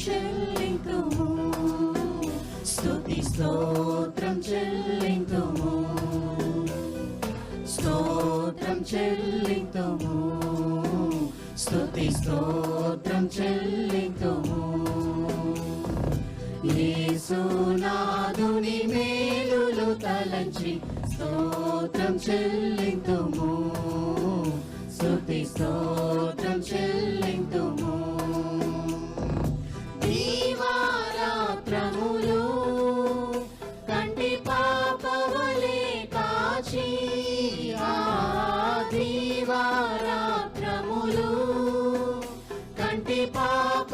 చెల్లింతుము, స్తుతి స్తోత్రం చెల్లింతుము, స్తోత్రం చెల్లింతుము, స్తుతి స్తోత్రం చెల్లింతుము. యేసునాథుని మేలులు తలంచి స్తోత్రం చెల్లింతుము, స్తుతి స్తోత్రం చెల్లింతుము. దీవారాత్రములు కంటి పాపవలే కాచి, దీవారాత్రములు కంటి పాప